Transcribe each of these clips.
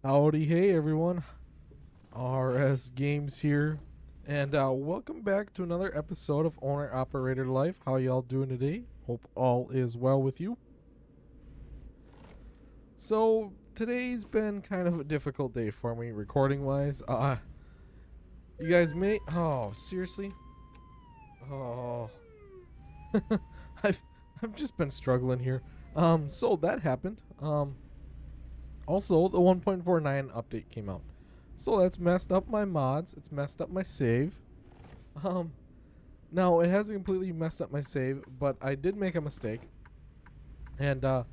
Howdy, hey everyone. RS Games here, and welcome back to another episode of Owner Operator Life. How y'all doing today? Hope all is well with you. So today's been kind of a difficult day for me, recording wise. You guys may. Oh, seriously? Oh, I've I've just been struggling here. So that happened. Also the 1.49 update came out. So that's messed up my mods. It's messed up my save. Um, Now it hasn't completely messed up my save, but I did make a mistake, and I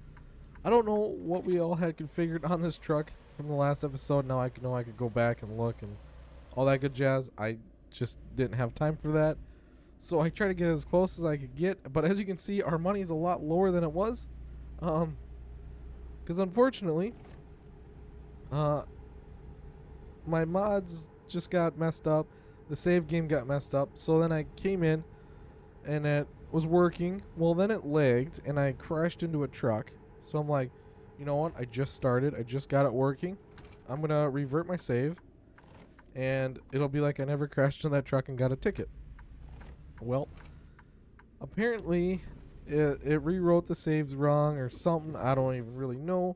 don't know what we all had configured on this truck from the last episode. Now I know I could go back and look and all that good jazz. I just didn't have time for that, so I tried to get as close as I could get. But as you can see, our money is a lot lower than it was, because unfortunately, uh, my mods just got messed up. The save game got messed up. So then I came in and it was working. Well, then it lagged and I crashed into a truck. So I'm like, you know what? I just started. I just got it working. I'm going to revert my save and it'll be like I never crashed into that truck and got a ticket. Well, apparently it rewrote the saves wrong or something. I don't even really know.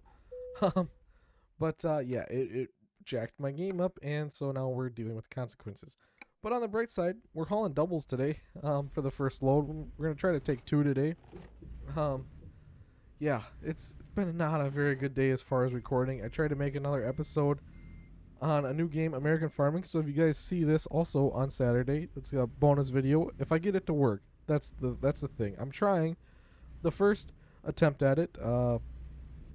But yeah, it jacked my game up, and so now we're dealing with the consequences. But on the bright side, we're hauling doubles today for the first load. We're going to try to take two today. Um, yeah, it's been not a very good day as far as recording. I tried to make another episode on a new game, American Farming. So if you guys see this also on Saturday, it's a bonus video. If I get it to work, that's the thing. I'm trying. The first attempt at it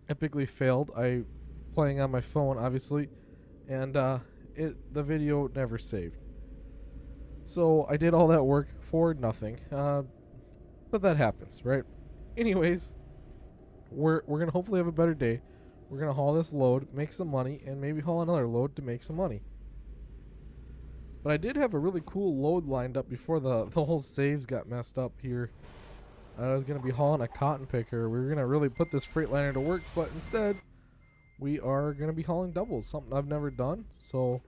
epically failed. I playing on my phone, obviously, and the video never saved. So I did all that work for nothing. But that happens, right? Anyways, we're gonna hopefully have a better day. We're gonna haul this load, make some money, and maybe haul another load to make some money. But I did have a really cool load lined up before the whole saves got messed up here. I was gonna be hauling a cotton picker. We were gonna really put this Freightliner to work, but instead we are gonna be hauling doubles, something I've never done. So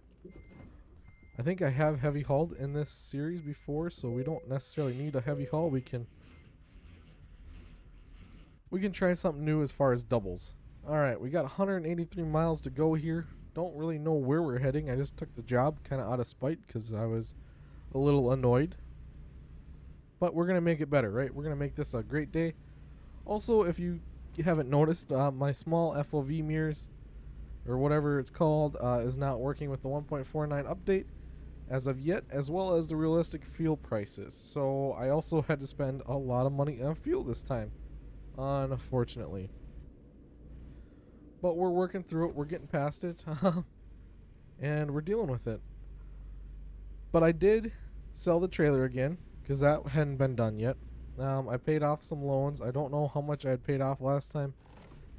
I think I have heavy hauled in this series before, so we don't necessarily need a heavy haul. We can try something new as far as doubles. All right, we got 183 miles to go here. Don't really know where we're heading. I just took the job kind of out of spite because I was a little annoyed. But we're gonna make it better, right? We're gonna make this a great day. Also, if you haven't noticed, my small FOV mirrors or whatever it's called is not working with the 1.49 update as of yet, as well as the realistic fuel prices. So I also had to spend a lot of money on fuel this time, unfortunately. But we're working through it. We're getting past it, and we're dealing with it. But I did sell the trailer again because that hadn't been done yet. I paid off some loans. I don't know how much I had paid off last time.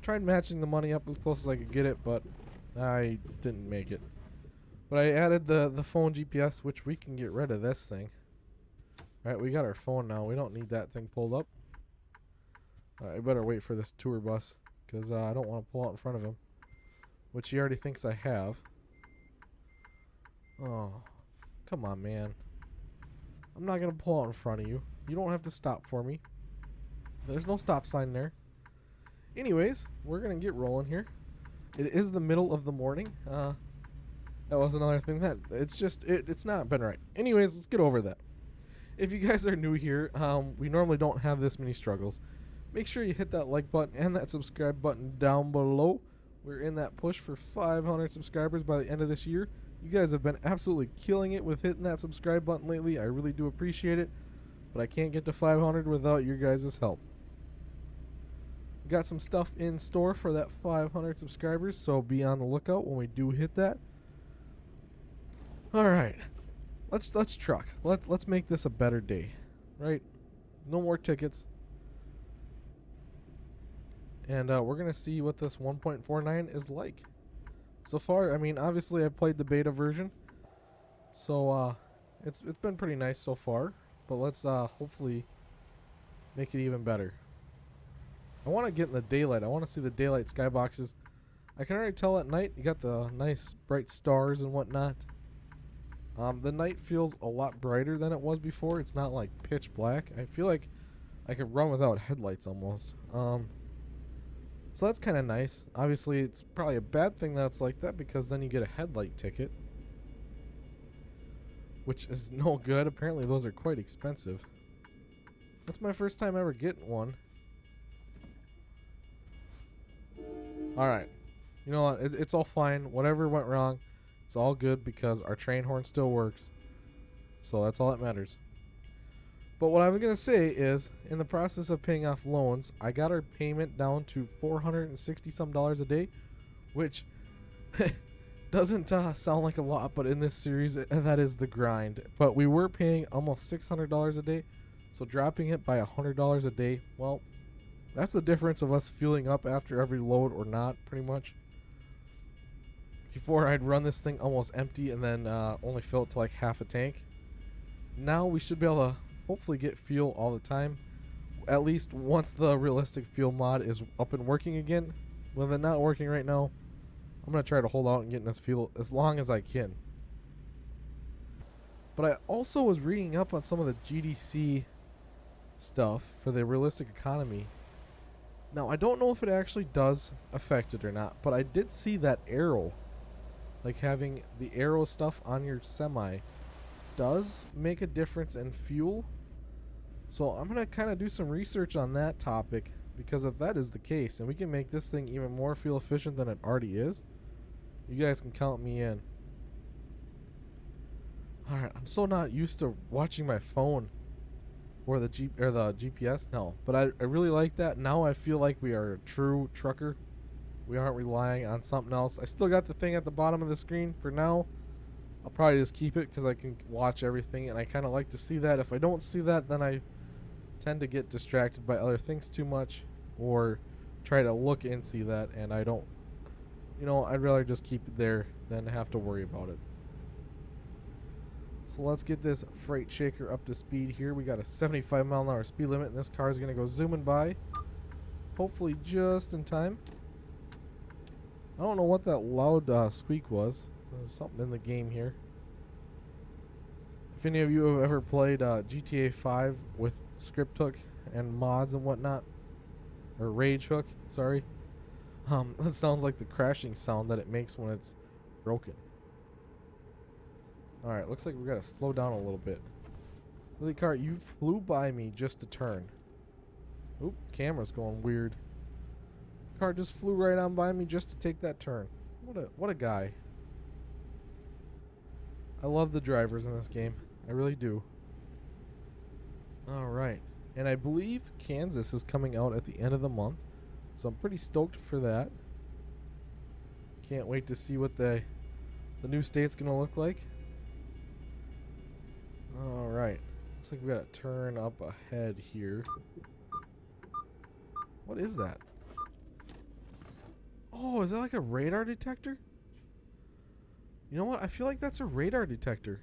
Tried matching the money up as close as I could get it, but I didn't make it. But I added the phone GPS, which we can get rid of this thing. Alright, we got our phone now. We don't need that thing pulled up. Alright, I better wait for this tour bus, because I don't want to pull out in front of him. Which he already thinks I have. Oh, come on, man. I'm not going to pull out in front of you. You don't have to stop for me. There's no stop sign there. Anyways, we're going to get rolling here. It is the middle of the morning. That was another thing that it's not been right. Anyways, let's get over that. If you guys are new here, we normally don't have this many struggles. Make sure you hit that like button and that subscribe button down below. We're in that push for 500 subscribers by the end of this year. You guys have been absolutely killing it with hitting that subscribe button lately. I really do appreciate it, but I can't get to 500 without your guys' help. Got some stuff in store for that 500 subscribers, so be on the lookout when we do hit that. All right, let's truck. Let's make this a better day, right? No more tickets, and we're gonna see what this 1.49 is like. So far, I mean, obviously I played the beta version, so it's been pretty nice so far. But let's hopefully make it even better. I want to get in the daylight. I want to see the daylight skyboxes. I can already tell at night you got the nice bright stars and whatnot. The night feels a lot brighter than it was before. It's not like pitch black. I feel like I could run without headlights almost. So that's kind of nice. Obviously, it's probably a bad thing that it's like that because then you get a headlight ticket, which is no good. Apparently, those are quite expensive. That's my first time ever getting one. Alright. You know what? It's all fine. Whatever went wrong, it's all good because our train horn still works. So that's all that matters. But what I'm going to say is, in the process of paying off loans, I got our payment down to $460 some a day, which doesn't sound like a lot, but in this series, that is the grind. But we were paying almost $600 a day, so dropping it by $100 a day, well, that's the difference of us fueling up after every load or not, pretty much. Before, I'd run this thing almost empty and then only fill it to like half a tank. Now we should be able to hopefully get fuel all the time, at least once the realistic fuel mod is up and working again. With it not working right now, I'm going to try to hold out and get this fuel as long as I can. But I also was reading up on some of the GDC stuff for the realistic economy. Now, I don't know if it actually does affect it or not, but I did see that arrow, like having the arrow stuff on your semi, does make a difference in fuel. So I'm going to kind of do some research on that topic, because if that is the case and we can make this thing even more fuel efficient than it already is, you guys can count me in. Alright, I'm so not used to watching my phone or the GPS now, but I really like that. Now I feel like we are a true trucker. We aren't relying on something else. I still got the thing at the bottom of the screen for now. I'll probably just keep it because I can watch everything, and I kind of like to see that. If I don't see that, then I tend to get distracted by other things too much, or try to look and see that, and I don't. You know, I'd rather just keep it there than have to worry about it. So let's get this freight shaker up to speed here. We got a 75 mile an hour speed limit, and this car is going to go zooming by. Hopefully just in time. I don't know what that loud squeak was. There's something in the game here. If any of you have ever played GTA 5 with script hook and mods and whatnot, or rage hook, sorry, that sounds like the crashing sound that it makes when it's broken. Alright, looks like we gotta slow down a little bit. Really, car, you flew by me just to turn. Oop, camera's going weird. Car just flew right on by me just to take that turn. What a guy. I love the drivers in this game. I really do. Alright. And I believe Kansas is coming out at the end of the month, so I'm pretty stoked for that. Can't wait to see what the new state's gonna look like. Alright. Looks like we gotta turn up ahead here. What is that? Oh, is that like a radar detector? You know what? I feel like that's a radar detector.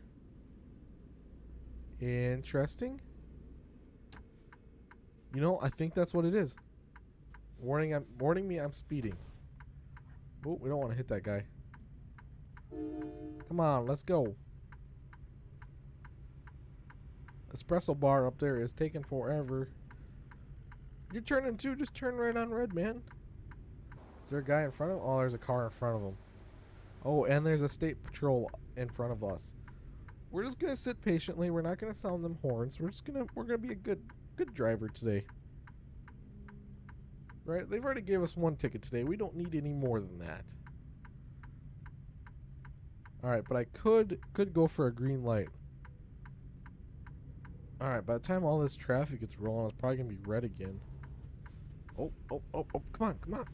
Interesting. You know, I think that's what it is. Warning me I'm speeding. Oh, we don't want to hit that guy. Come on, let's go. Espresso bar up there is taking forever. You're turning too, just turn right on red, man. Is there a guy in front of him? Oh, there's a car in front of him. Oh, and there's a state patrol in front of us. We're just gonna sit patiently. We're not gonna sound them horns. We're gonna be a good driver today. Right? They've already gave us one ticket today. We don't need any more than that. Alright, but I could go for a green light. Alright, by the time all this traffic gets rolling, it's probably gonna be red again. Oh, come on.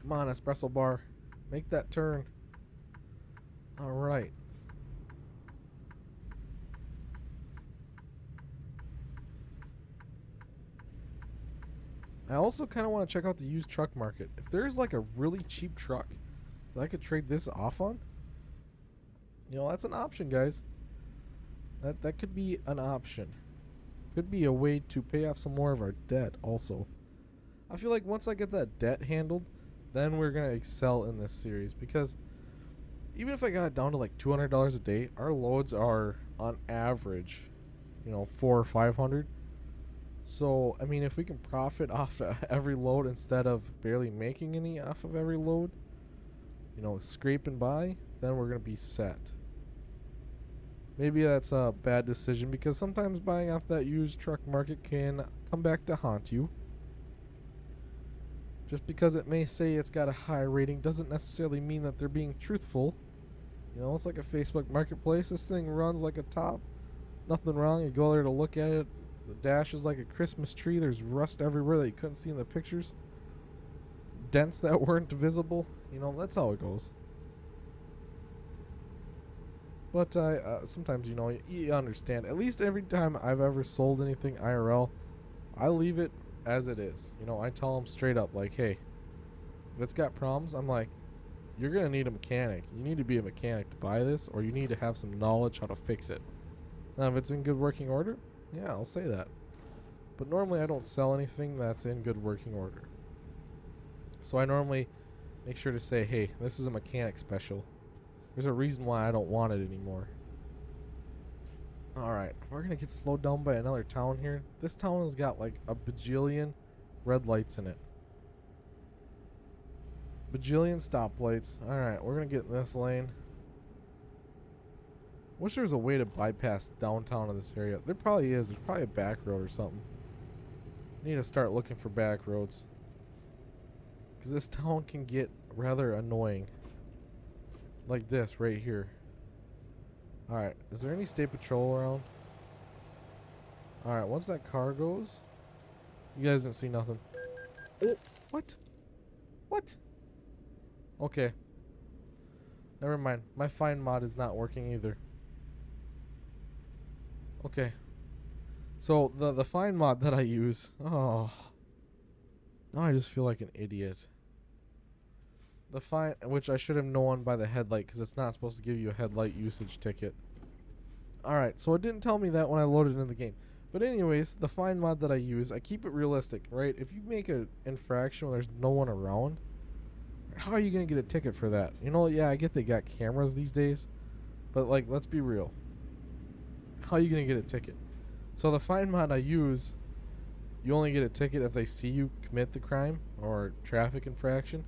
Come on, espresso bar. Make that turn. Alright. I also kind of want to check out the used truck market. If there's like a really cheap truck that I could trade this off on, you know, that's an option, guys. That could be an option. Could be a way to pay off some more of our debt also. I feel like once I get that debt handled, then we're gonna excel in this series. Because even if I got it down to like $200 a day, our loads are on average, 400 or 500. So I mean, if we can profit off every load instead of barely making any off of every load, scraping by, then we're gonna be set. Maybe that's a bad decision because sometimes buying off that used truck market can come back to haunt you. Just because it may say it's got a high rating doesn't necessarily mean that they're being truthful. It's like a Facebook marketplace. This thing runs like a top. Nothing wrong. You go there to look at it. The dash is like a Christmas tree. There's rust everywhere that you couldn't see in the pictures. Dents that weren't visible. That's how it goes. But sometimes, you understand. At least every time I've ever sold anything IRL, I leave it as it is. I tell them straight up, like, hey, if it's got problems, I'm like, you're going to need a mechanic. You need to be a mechanic to buy this, or you need to have some knowledge how to fix it. Now, if it's in good working order, yeah, I'll say that. But normally I don't sell anything that's in good working order. So I normally make sure to say, hey, this is a mechanic special. There's a reason why I don't want it anymore. Alright, we're going to get slowed down by another town here. This town has got like a bajillion red lights in it. Bajillion stoplights. Alright, we're going to get in this lane. Wish there was a way to bypass downtown of this area. There probably is. There's probably a back road or something. Need to start looking for back roads. Because this town can get rather annoying. Like this right here. Alright, is there any state patrol around? Alright, once that car goes, you guys didn't see nothing. Oh, what? What? Okay. Never mind. My find mod is not working either. Okay. So the find mod that I use, now I just feel like an idiot. The find, which I should have known by the headlight, because it's not supposed to give you a headlight usage ticket. Alright, so it didn't tell me that when I loaded into the game. But anyways, the find mod that I use, I keep it realistic, right? If you make an infraction when there's no one around, how are you going to get a ticket for that? Yeah, I get they got cameras these days, but like, let's be real. How are you going to get a ticket? So the find mod I use, you only get a ticket if they see you commit the crime or traffic infraction.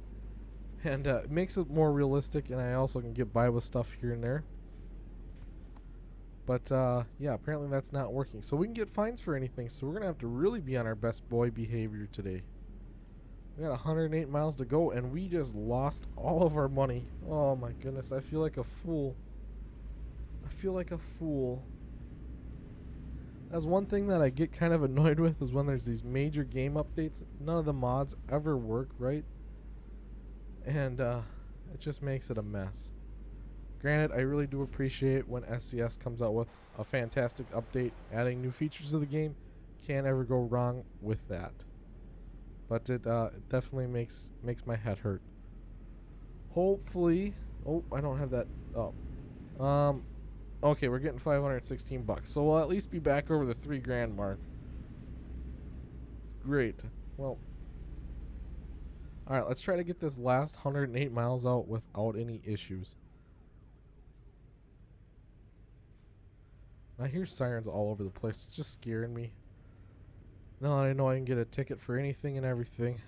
And it makes it more realistic, and I also can get by with stuff here and there. But, yeah, apparently that's not working. So we can get fines for anything, so we're going to have to really be on our best boy behavior today. We got 108 miles to go, and we just lost all of our money. Oh, my goodness, I feel like a fool. I feel like a fool. That's one thing that I get kind of annoyed with, is when there's these major game updates. None of the mods ever work right. And it just makes it a mess. Granted, I really do appreciate when SCS comes out with a fantastic update, adding new features to the game. Can't ever go wrong with that. But it definitely makes my head hurt. Hopefully, I don't have that. Okay, we're getting $516, so we'll at least be back over the $3,000 mark. Great. Well. Alright, let's try to get this last 108 miles out without any issues. I hear sirens all over the place. It's just scaring me. Now I know I can get a ticket for anything and everything.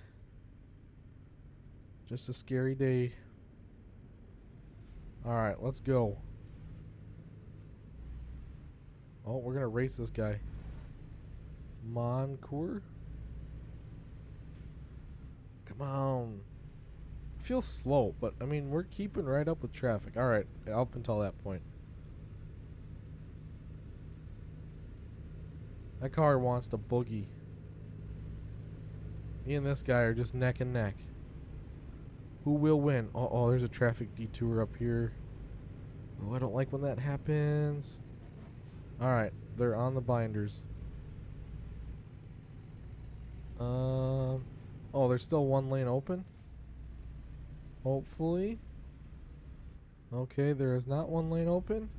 Just a scary day. Alright, let's go. Oh, we're going to race this guy. Moncour? Come on. I feel slow, but I mean, we're keeping right up with traffic. Alright, up until that point. That car wants to boogie. Me and this guy are just neck and neck. Who will win? Oh, there's a traffic detour up here. Oh, I don't like when that happens. Alright, they're on the binders. Oh, there's still one lane open? Hopefully. Okay, there is not one lane open.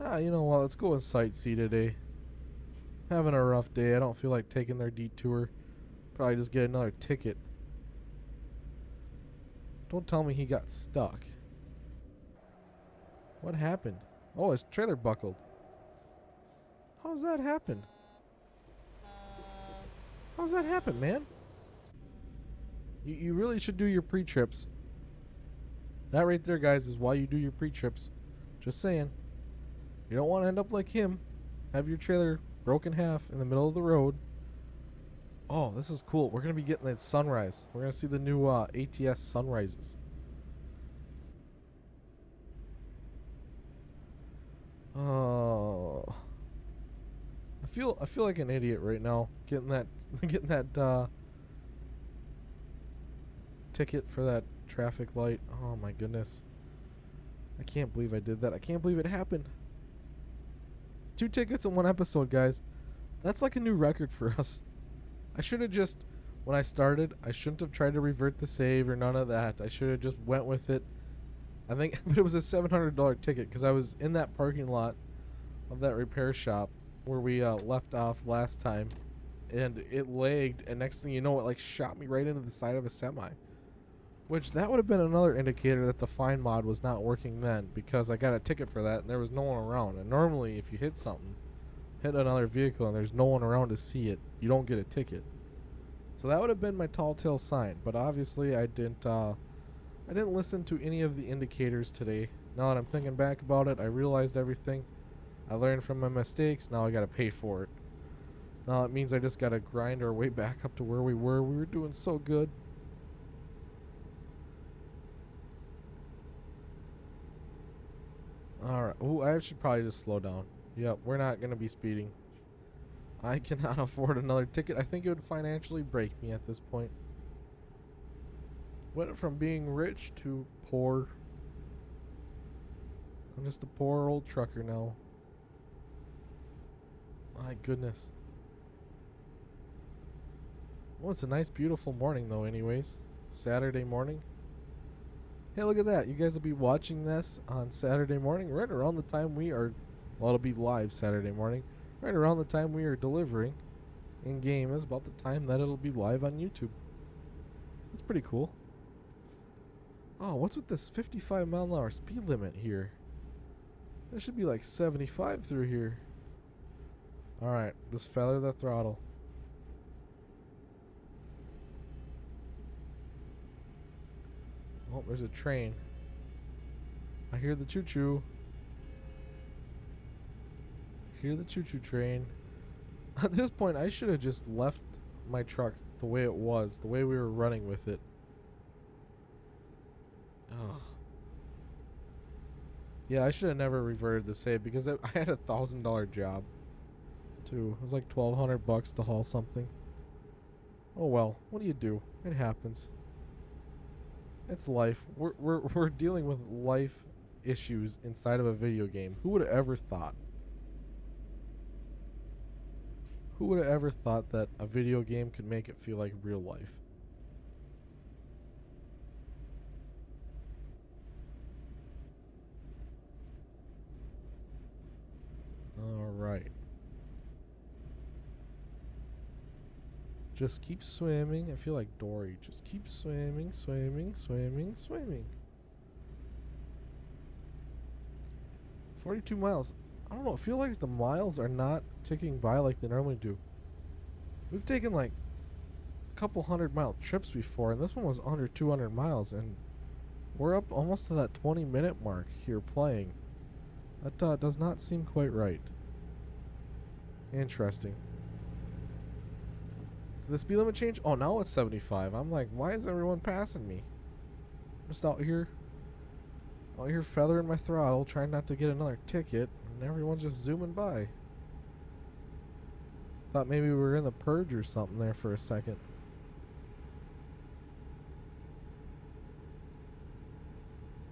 You know what? Let's go and sightsee today. Having a rough day. I don't feel like taking their detour. Probably just get another ticket. Don't tell me he got stuck. What happened? Oh, his trailer buckled. How's that happen? How's that happen, man? You really should do your pre-trips. That right there, guys, is why you do your pre-trips. Just saying. You don't want to end up like him. Have your trailer broken half in the middle of the road. Oh, this is cool. We're going to be getting that sunrise. We're going to see the new ATS sunrises. Oh. I feel like an idiot right now getting that ticket for that traffic light. Oh my goodness. I can't believe I did that. I can't believe it happened. 2 tickets in 1 episode, guys. That's like a new record for us. I should have just, when I started, I shouldn't have tried to revert the save or none of that. I should have just went with it. I think but it was a $700 ticket because I was in that parking lot of that repair shop where we left off last time, and it lagged, and next thing you know, it like shot me right into the side of a semi. Which, that would have been another indicator that the find mod was not working then, because I got a ticket for that and there was no one around. And normally if you hit something, hit another vehicle and there's no one around to see it, you don't get a ticket. So that would have been my tall tale sign, but obviously I didn't listen to any of the indicators today. Now that I'm thinking back about it, I realized everything. I learned from my mistakes, now I gotta pay for it. Now it means I just gotta grind our way back up to where we were. We were doing so good. Alright. Ooh, I should probably just slow down. Yep, we're not going to be speeding. I cannot afford another ticket. I think it would financially break me at this point. Went from being rich to poor. I'm just a poor old trucker now. My goodness. Well, it's a nice, beautiful morning, though, anyways. Saturday morning. Hey, look at that. You guys will be watching this on Saturday morning, right around the time we are, well, it'll be live Saturday morning, right around the time we are delivering in-game is about the time that it'll be live on YouTube. That's pretty cool. Oh, what's with this 55 mile an hour speed limit here? There should be like 75 through here. Alright, just feather the throttle. Oh, there's a train. I hear the choo-choo. Hear the choo-choo train. At this point, I should have just left my truck the way it was, the way we were running with it. Oh. Yeah, I should have never reverted the save because I had a $1,000 job too. It was like $1,200 to haul something. Oh well, what do you do? It happens. It's life. We're dealing with life issues inside of a video game. Who would have ever thought? Who would have ever thought that a video game could make it feel like real life? Alright. Just keep swimming. I feel like Dory. Just keep swimming, swimming, swimming, swimming. 42 miles. I don't know. I feel like the miles are not ticking by like they normally do. We've taken like a couple 100-mile trips before, and this one was under 200 miles, and we're up almost to that 20-minute mark here playing. That does not seem quite right. Interesting. Did the speed limit change? Oh, now it's 75. I'm like, why is everyone passing me? Just out here feathering my throttle, trying not to get another ticket, and everyone's just zooming by. Thought maybe we were in the purge or something there for a second.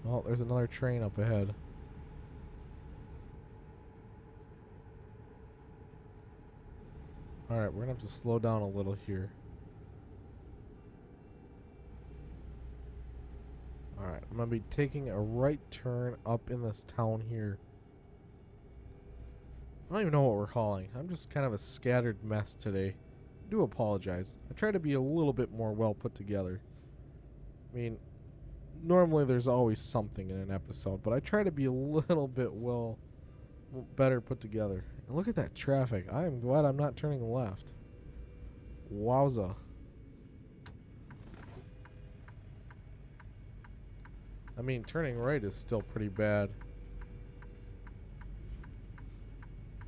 Oh, there's another train up ahead. Alright, we're gonna have to slow down a little here. Alright, I'm gonna be taking a right turn up in this town here. I don't even know what we're hauling. I'm just kind of a scattered mess today. I do apologize. I try to be a little bit more well put together. I mean, normally there's always something in an episode, but I try to be a little bit better put together. And look at that traffic. I am glad I'm not turning left. Wowza. I mean, turning right is still pretty bad.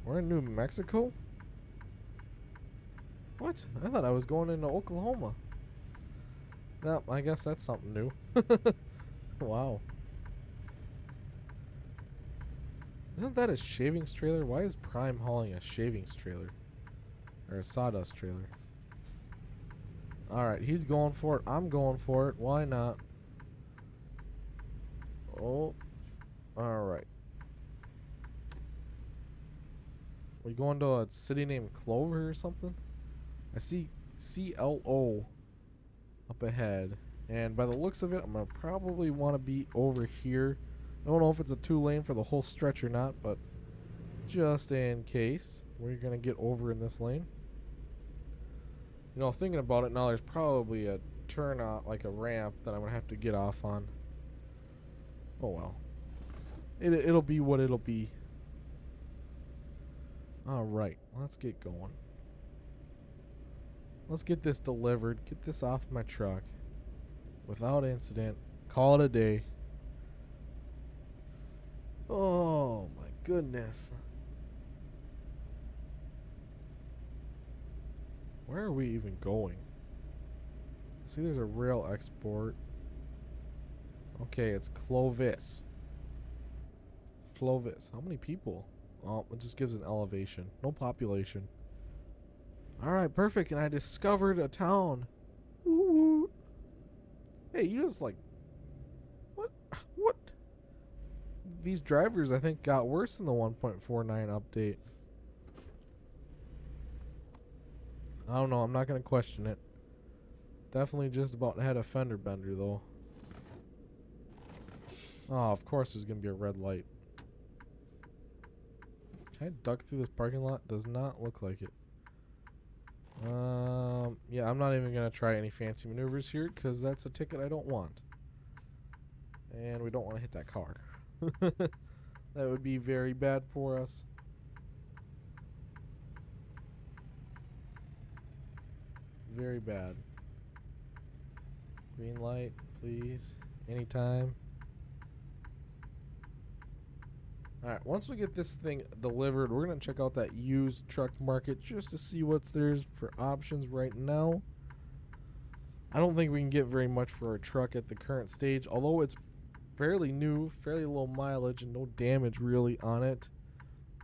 We're in New Mexico? What? I thought I was going into Oklahoma. No, I guess that's something new. Wow. Isn't that a shavings trailer? Why is Prime hauling a shavings trailer? Or a sawdust trailer? Alright, he's going for it. I'm going for it. Why not? Oh. Alright. We going to a city named Clover or something? I see CLO up ahead. And by the looks of it, I'm going to probably want to be over here. I don't know if it's a 2-lane for the whole stretch or not, but just in case, we're going to get over in this lane. You know, thinking about it now, there's probably a turn on, like a ramp that I'm going to have to get off on. Oh well. It'll be what it'll be. Alright, let's get going. Let's get this delivered. Get this off my truck. Without incident. Call it a day. Oh my goodness. Where are we even going? See, there's a rail export. Okay, it's Clovis. Clovis. How many people? Oh, it just gives an elevation. No population. Alright, perfect. And I discovered a town. Woo-woo. Hey, you just like... What? What? These drivers, I think, got worse in the 1.49 update. I don't know. I'm not going to question it. Definitely just about had a fender bender, though. Oh, of course there's going to be a red light. Can I duck through this parking lot? Does not look like it. Yeah, I'm not even going to try any fancy maneuvers here because that's a ticket I don't want. And we don't want to hit that car. That would be very bad for us. Very bad. Green light, please. Anytime. Alright, once we get this thing delivered, we're going to check out that used truck market just to see what's there for options right now. I don't think we can get very much for our truck at the current stage, although it's fairly new, fairly low mileage, and no damage really on it.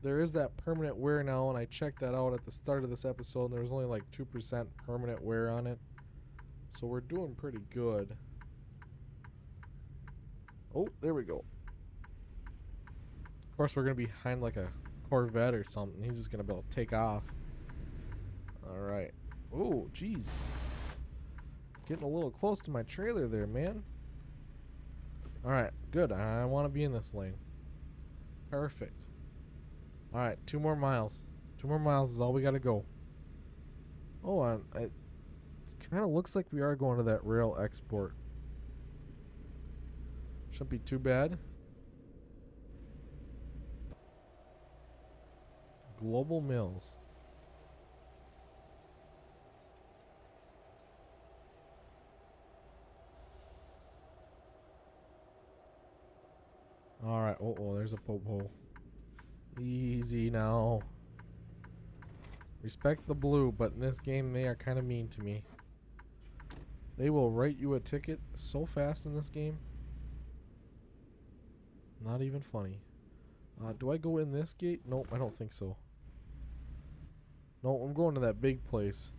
There is that permanent wear now, and I checked that out at the start of this episode, and there was only like 2% permanent wear on it. So we're doing pretty good. Oh, there we go. Of course, we're going to be behind like a Corvette or something. He's just going to be able to take off. Alright. Oh, jeez. Getting a little close to my trailer there, man. Alright, good. I want to be in this lane. Perfect. Alright, 2 more miles. 2 more miles is all we got to go. Oh, it kind of looks like we are going to that rail export. Shouldn't be too bad. Global Mills. Alright, oh, there's a popo. Easy now. Respect the blue, but in this game they are kind of mean to me. They will write you a ticket so fast in this game. Not even funny. Do I go in this gate? Nope, I don't think so. No, I'm going to that big place.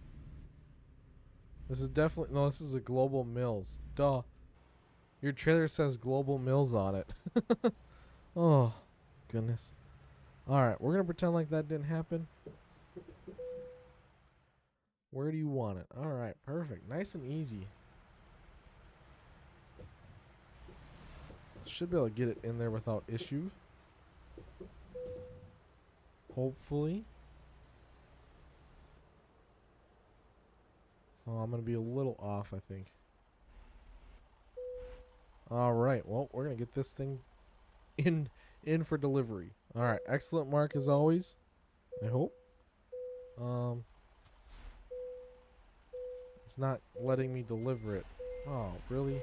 This is definitely... No, this is a Global Mills. Duh. Your trailer says Global Mills on it. Oh, goodness. Alright, we're going to pretend like that didn't happen. Where do you want it? Alright, perfect. Nice and easy. Should be able to get it in there without issue. Hopefully. Oh, I'm going to be a little off, I think. All right. Well, we're gonna get this thing in for delivery. All right. Excellent, Mark, as always. I hope. Um, it's not letting me deliver it. Oh, really?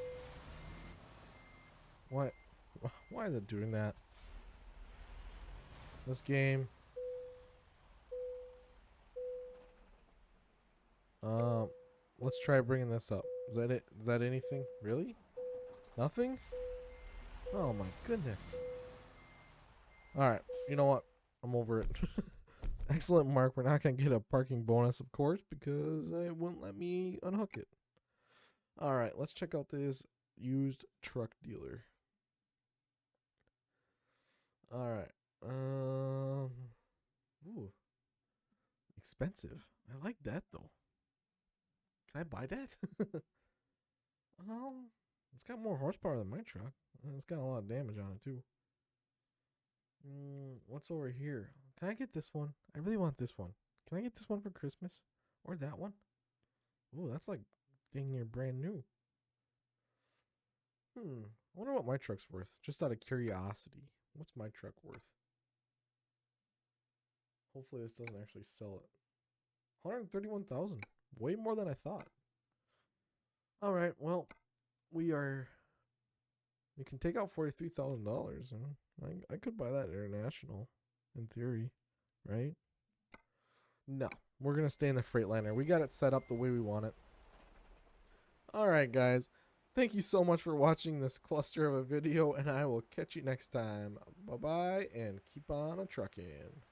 Why? Why is it doing that? This game. Um, let's try bringing this up. Is that it? Is that anything? Really? Nothing? Oh my goodness. All right. You know what? I'm over it. Excellent, Mark. We're not gonna get a parking bonus, of course, because it wouldn't let me unhook it. All right. Let's check out this used truck dealer. All right. Ooh, expensive. I like that though. Can I buy that? um, it's got more horsepower than my truck. And it's got a lot of damage on it too. What's over here? Can I get this one? I really want this one. Can I get this one for Christmas? Or that one? Ooh, that's like dang near brand new. I wonder what my truck's worth. Just out of curiosity. What's my truck worth? Hopefully this doesn't actually sell it. 131,000. Way more than I thought. All right, well, we can take out $43,000 and I could buy that international in theory, right? No, we're going to stay in the Freightliner. We got it set up the way we want it. All right, guys. Thank you so much for watching this cluster of a video, and I will catch you next time. Bye-bye, and keep on a trucking.